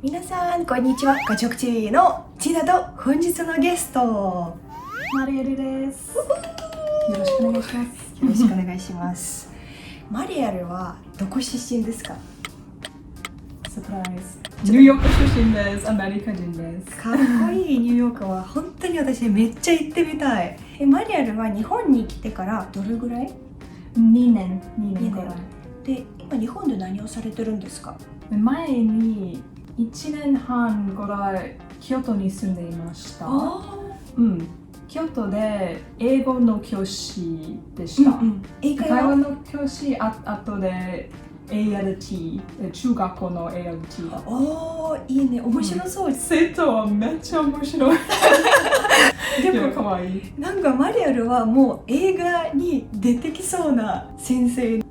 皆さんこんにちは。KachokTV のチダと本日のゲストマリエルです。よろしくお願いします。よろしくお願いします。マリエルはどこ出身ですか？サプライズ。ニューヨーク出身です。アメリカ人です。かっこいいニューヨークは本当に私めっちゃ行ってみたい。マリエルは日本に来てからどれぐらい？2年くらい。で、今日本で何をされてるんですか？前に1年半ぐらい京都に住んでいました。京都で英語の教師でした。英会話の教師、あとで ALT、中学校の ALT だ。おー、いいね、面白そう。生徒はめっちゃ面白い。でもかわいい。なんかマリエルはもう映画に出てきそうな先生。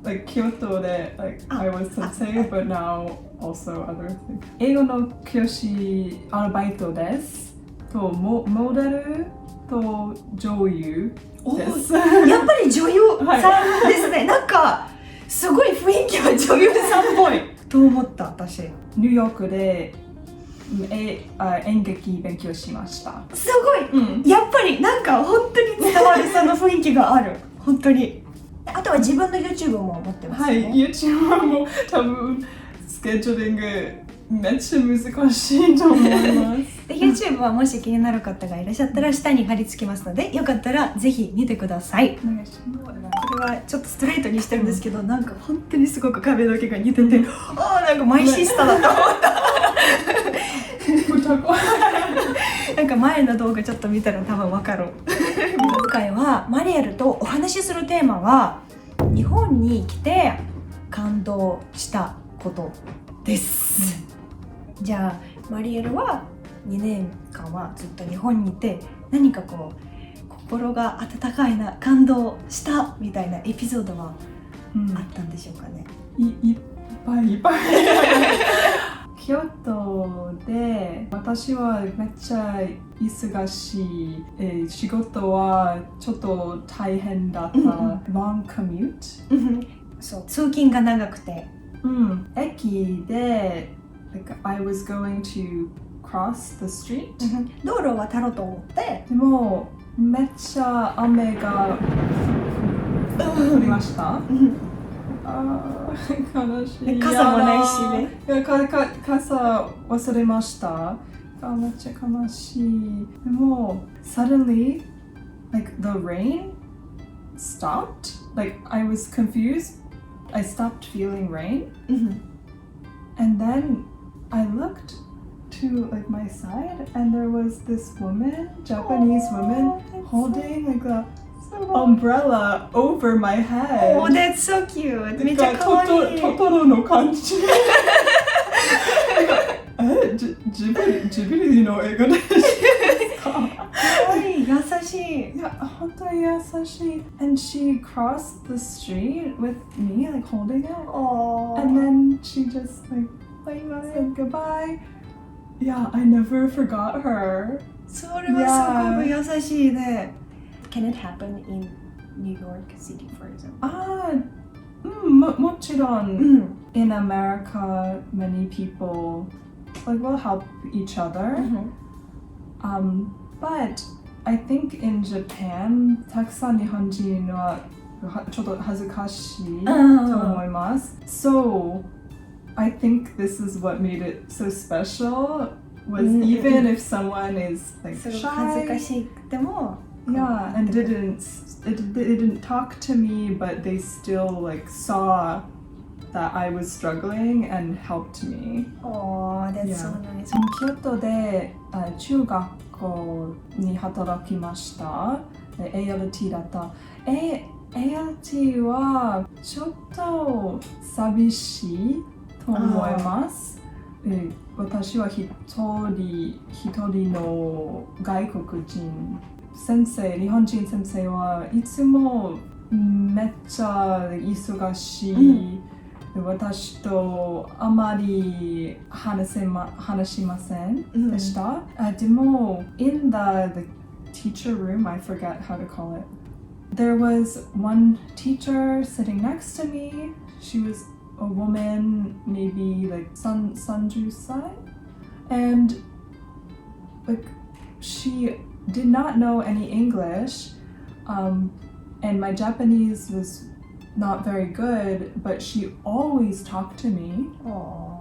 like 京都で、I was sensei, but now also other things. 英語の教師アルバイトです。とモデルと女優です。やっぱり女優さんですね。なんかすごい雰囲気は女優さんっぽいと思った私。ニューヨークで演劇勉強しました。すごい、やっぱりなんか本当に伝わるその雰囲気がある。本当に。あとは自分の YouTube も持ってますよね。はい、YouTube も多分スケジューリングめっちゃ難しいと思います。で YouTube はもし気になる方がいらっしゃったら下に貼り付きますので、よかったらぜひ見てください。お願いします。これはちょっとストレートにしてるんですけど、なんか本当にすごく髪の毛が似てて、なんかマイシスターだと思った。なんか前の動画ちょっと見たら多分わかる。今回はマリエルとお話しするテーマは日本に来て感動したことです。じゃあマリエルは2年間はずっと日本にいて、何かこう心が温かいな、感動したみたいなエピソードはあったんでしょうかね。いっぱい。京都で私はめっちゃ忙しい、仕事はちょっと大変だった。long commute、そう、通勤が長くて、駅でlike I was going to cross the street、道路を渡ろうと思って、でもめっちゃ雨が降りました。悲しい。傘もないしね。傘忘れました。めっちゃ悲しい。でも suddenly like the rain stopped. Like I was confused. I stopped feeling rain. And then I looked to like my side and there was this woman, Japanese woman, holding like a umbrella over my head. Oh, that's so cute. めっちゃ可愛い。トトロの感じ。ジブリの映画ですか？可愛い、優しい。いや、本当に優しい。And she crossed the street with me, like holding it. And then she just like said goodbye. Yeah, I never forgot her. それはすごく優しいね。Can it happen in New York City, for example? もちろん。In America, many people like will help each other. But I think in Japan, たくさん日本人はちょっと恥ずかしいと思います。So I think this is what made it so special. Was even if someone is like shy, 恥ずかしくても。Yeah, and didn't talk to me, but they still like saw that I was struggling and helped me. Oh, that's so nice. 京都で中学校に働きました。ALT だった。ALT はちょっと寂しいと思います。私は一人の外国人先生、日本人先生はいつもめっちゃ忙しい。私とあまり話しませんでした。でも、in the teacher room, I forget how to call it. There was one teacher sitting next to me. She was a woman, maybe like Sanjusai, and like she did not know any English, and my Japanese was not very good, but she always talked to me.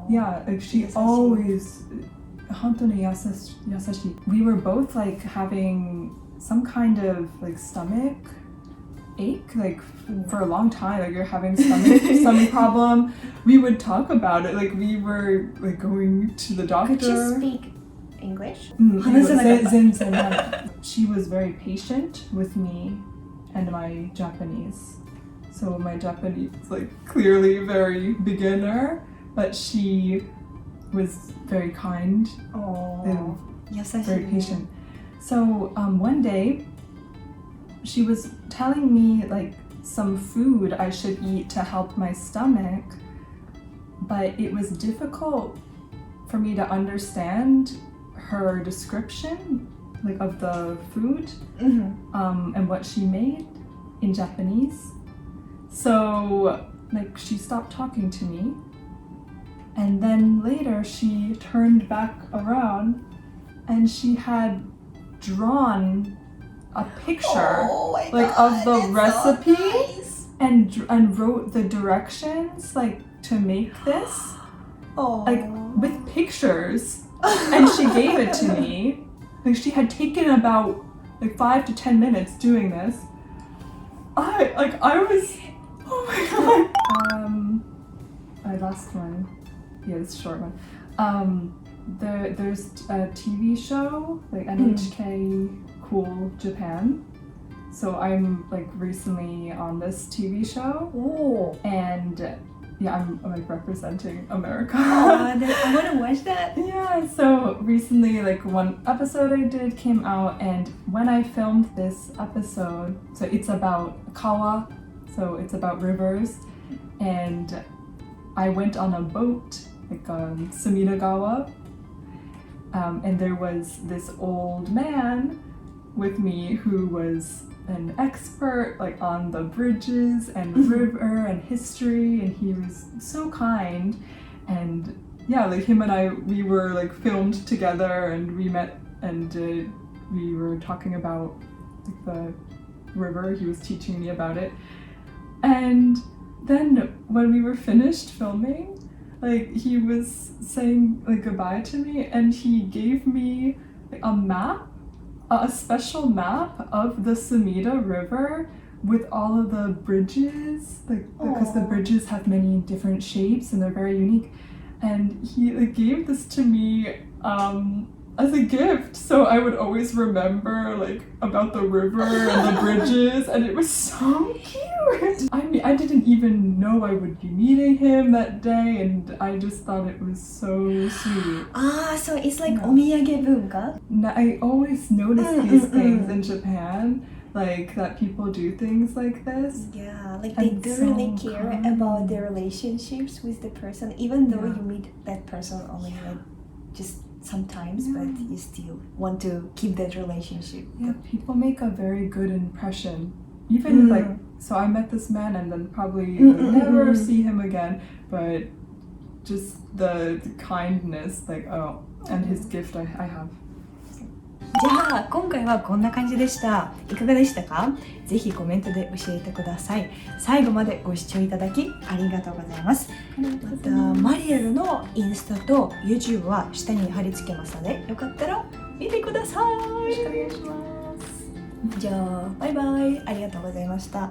Yeah, like she always 本当に優しい. We were both like having some kind of like stomach ache, like for a long time, like you're having stomach problem. We would talk about it, like we were like going to the doctor. Could you speak English? She was very patient with me and my Japanese. So my Japanese is like clearly very beginner, but she was very kind and very patient. So one day she was telling me like some food I should eat to help my stomach, but it was difficult for me to understand her description like of the food and what she made in Japanese. So like she stopped talking to me, and then later she turned back around and she had drawn a picture of the recipe and wrote the directions like to make this like with pictures, and she gave it to me. Like she had taken about like 5 to 10 minutes doing this. I was, oh my god. My last one. Yeah, it's a short one. There's a TV show like NHK Cool Japan. So I'm like recently on this TV show. And yeah, I'm like representing America. I want to watch that. Yeah, so recently like one episode I did came out, and when I filmed this episode, so it's about kawa, so it's about rivers, and I went on a boat like on Sumidagawa, and there was this old man with me who was an expert like on the bridges and river and history, and he was so kind. And yeah, like him and I, we were like filmed together, and we met, and we were talking about like, the river. He was teaching me about it, and then when we were finished filming, like he was saying like goodbye to me, and he gave me like, a map, a special map of the Sumida River with all of the bridges, like because the bridges have many different shapes and they're very unique. And he like gave this to me as a gift, so I would always remember like about the river and the bridges, and it was so cute. I mean, I didn't even know I would be meeting him that day, and I just thought it was so sweet. So it's like お土産文化? I always notice these things in Japan, like that people do things like this. Yeah, like they And do so really care kind. about their relationships with the person, even though you meet that person only like just sometimes, but you still want to keep that relationship. Yeah, people make a very good impression. Even like, so I met this man and then probably never see him again, but just the kindness, like, and his gift I have. じゃあ今回はこんな感じでした。いかがでしたか？ぜひコメントで教えてください。最後までご視聴いただきありがとうございます。またマリエルのインスタと YouTube は下に貼り付けますので、よかったら見てください。よろしくお願いします。じゃあバイバイ、ありがとうございました。